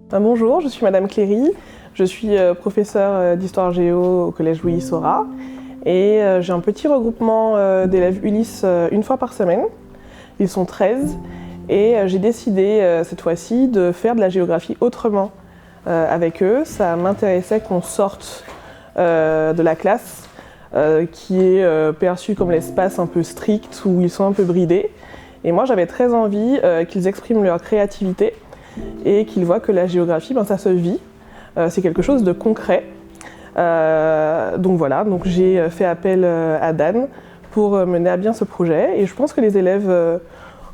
Bonjour, je suis Madame Cléry, je suis professeure d'histoire géo au collège Louis Sora et j'ai un petit regroupement d'élèves Ulysse une fois par semaine. Ils sont 13 et j'ai décidé cette fois-ci de faire de la géographie autrement avec eux. Ça m'intéressait qu'on sorte de la classe qui est perçue comme l'espace un peu strict où ils sont un peu bridés. Et moi j'avais très envie qu'ils expriment leur créativité et qu'ils voient que la géographie, ça se vit, c'est quelque chose de concret. Donc voilà, donc j'ai fait appel à Dan pour mener à bien ce projet et je pense que les élèves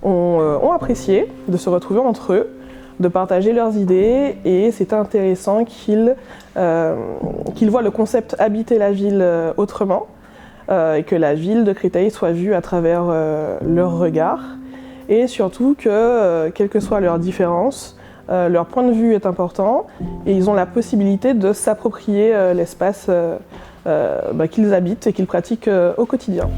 ont apprécié de se retrouver entre eux, de partager leurs idées et c'était intéressant qu'ils voient le concept habiter la ville autrement et que la ville de Créteil soit vue à travers leur regard et surtout que, quelles que soient leurs différences, leur point de vue est important et ils ont la possibilité de s'approprier l'espace qu'ils habitent et qu'ils pratiquent au quotidien.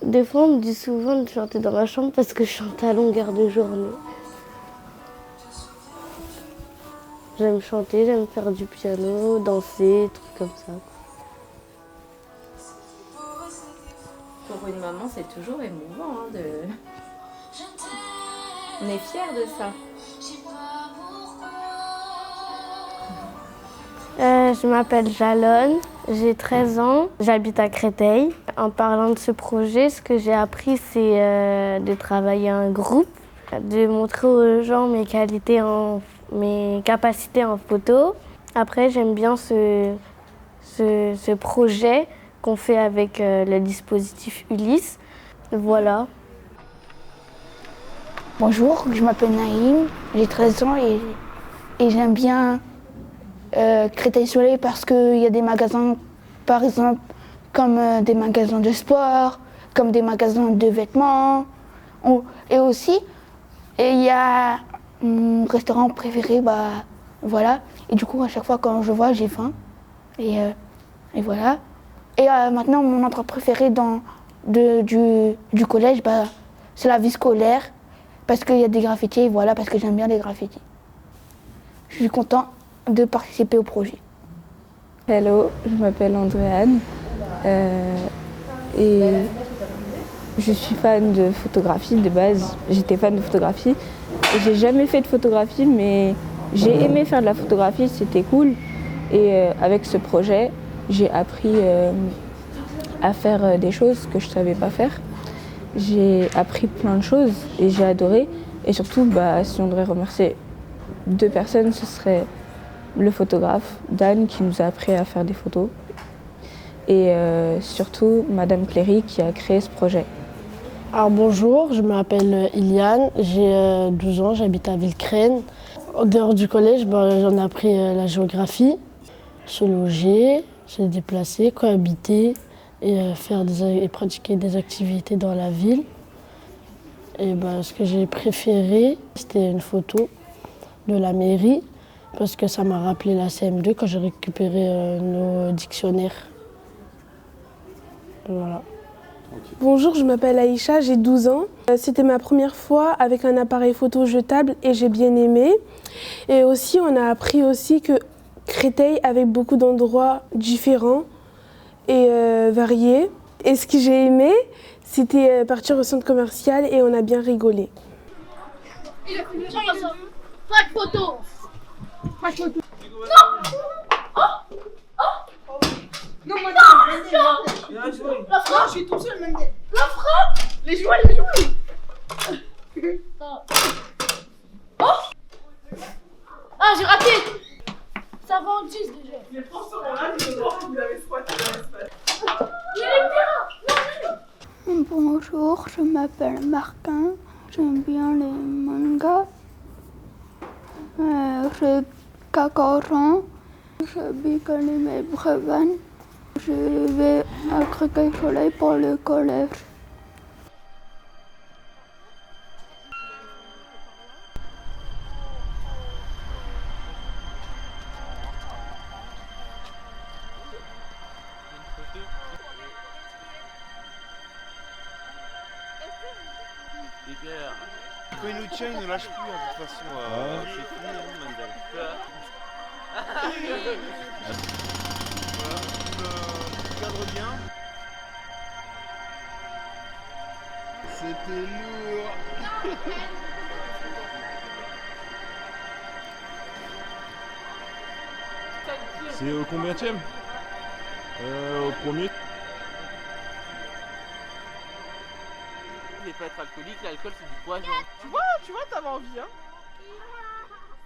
Des fois, on me dit souvent de chanter dans ma chambre parce que je chante à longueur de journée. J'aime chanter, j'aime faire du piano, danser, trucs comme ça. Pour une maman, c'est toujours émouvant. On est fiers de ça. Je m'appelle Jalone, j'ai 13 ans, j'habite à Créteil. En parlant de ce projet, ce que j'ai appris, c'est de travailler en groupe, de montrer aux gens mes capacités en photo. Après, j'aime bien ce projet qu'on fait avec le dispositif Ulysse. Voilà. Bonjour, je m'appelle Naïm, j'ai 13 ans et j'aime bien Créteil Soleil parce qu'il y a des magasins, par exemple, comme des magasins de sport, comme des magasins de vêtements. Et aussi, il y a mon restaurant préféré, voilà. Et du coup, à chaque fois quand je vois, j'ai faim. Et voilà. Et maintenant, mon endroit préféré du collège, c'est la vie scolaire. Parce qu'il y a des graffitis, et voilà, parce que j'aime bien les graffitis. Je suis content de participer au projet. Hello, je m'appelle Andréane et je suis fan de photographie de base. J'étais fan de photographie. J'ai jamais fait de photographie, mais j'ai aimé faire de la photographie, c'était cool. Et avec ce projet, j'ai appris à faire des choses que je ne savais pas faire. J'ai appris plein de choses et j'ai adoré. Et surtout, si on devrait remercier 2 personnes, ce serait le photographe Dan qui nous a appris à faire des photos et surtout Madame Cléry qui a créé ce projet. Alors bonjour, je m'appelle Iliane, j'ai 12 ans, j'habite à Villecrène. En dehors du collège, j'en ai appris la géographie, se loger, se déplacer, cohabiter et pratiquer des activités dans la ville. Et ce que j'ai préféré, c'était une photo de la mairie parce que ça m'a rappelé la CM2 quand j'ai récupéré nos dictionnaires. Voilà. Bonjour, je m'appelle Aïcha, j'ai 12 ans. C'était ma première fois avec un appareil photo jetable et j'ai bien aimé. Et aussi, on a appris aussi que Créteil avait beaucoup d'endroits différents et variés. Et ce que j'ai aimé, c'était partir au centre commercial et on a bien rigolé. Pas de photo. Pas de photo. Non, moi, la frappe, je suis tout seul, Mendel. La frappe, les jouets. Ah, j'ai raté. Ça va en 10 déjà. Mais François, là, vous avez squatté dans l'espace. Il y a les terrains. Bonjour, je m'appelle Martin, j'aime bien les mangas. 14 ans. J'habite à Limay-Brévannes. Je vais à Créteil-Soleil pour le collège. Quand il nous tient, il ne lâche plus de toute façon. C'est fini, Mandel. Voilà, tu cadres bien. C'était lourd. C'est au combienième? Au premier. Ne pas être alcoolique, l'alcool c'est du poison. Tu vois, t'avais envie, hein.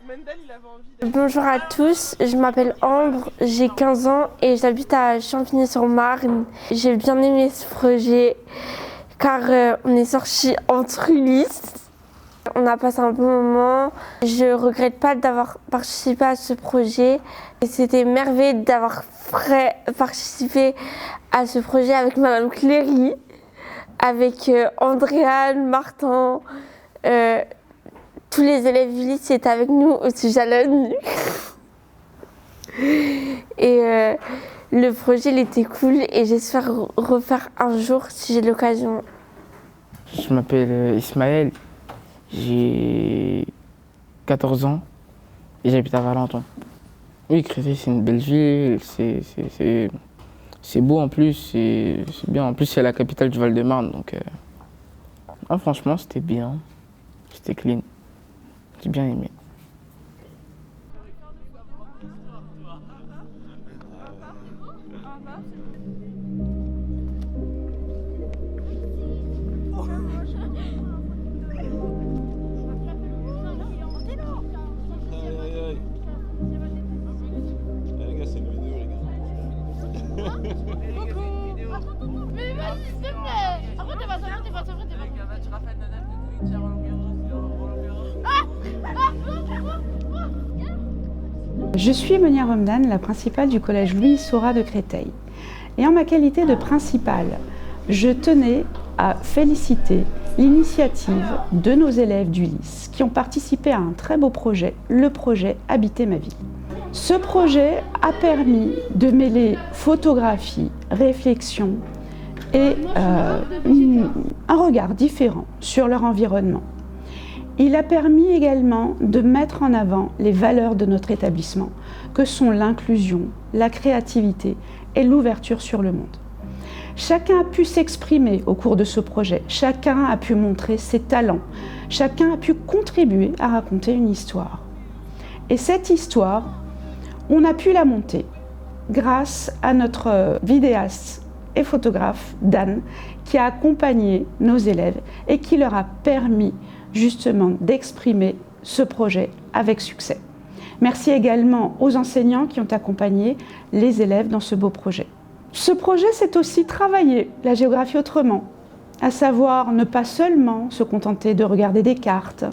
Mendel, il avait envie d'être... Bonjour à tous, je m'appelle Ambre, j'ai 15 ans et j'habite à Champigny-sur-Marne. J'ai bien aimé ce projet car on est sortis entre Ulysse. On a passé un bon moment. Je regrette pas d'avoir participé à ce projet. C'était merveilleux d'avoir participé à ce projet avec Madame Cléry, avec Andréane, Martin, tous les élèves du lycée étaient avec nous, aussi Jalon. Et le projet il était cool et j'espère refaire un jour si j'ai l'occasion. Je m'appelle Ismaël, j'ai 14 ans et j'habite à Valenton. Oui, Créteil c'est une belle ville, c'est beau en plus, c'est bien. En plus, c'est la capitale du Val-de-Marne, donc franchement, c'était bien. C'était clean. J'ai bien aimé. Mais vas-y, s'il te plaît. Après, t'es pas. Je suis Monia Romdan, la principale du collège Louis Sora de Créteil. Et en ma qualité de principale, je tenais à féliciter l'initiative de nos élèves du lycée qui ont participé à un très beau projet, le projet Habiter ma ville. Ce projet a permis de mêler photographie, réflexion et un regard différent sur leur environnement. Il a permis également de mettre en avant les valeurs de notre établissement, que sont l'inclusion, la créativité et l'ouverture sur le monde. Chacun a pu s'exprimer au cours de ce projet, chacun a pu montrer ses talents, chacun a pu contribuer à raconter une histoire. Et cette histoire, on a pu la monter grâce à notre vidéaste et photographe, Dan, qui a accompagné nos élèves et qui leur a permis justement d'exprimer ce projet avec succès. Merci également aux enseignants qui ont accompagné les élèves dans ce beau projet. Ce projet, c'est aussi travailler la géographie autrement, à savoir ne pas seulement se contenter de regarder des cartes,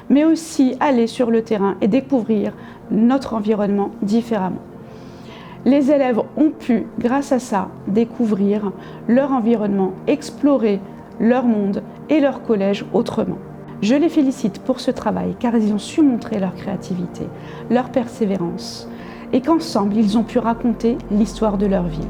mais aussi aller sur le terrain et découvrir notre environnement différemment. Les élèves ont pu, grâce à ça, découvrir leur environnement, explorer leur monde et leur collège autrement. Je les félicite pour ce travail car ils ont su montrer leur créativité, leur persévérance et qu'ensemble ils ont pu raconter l'histoire de leur ville.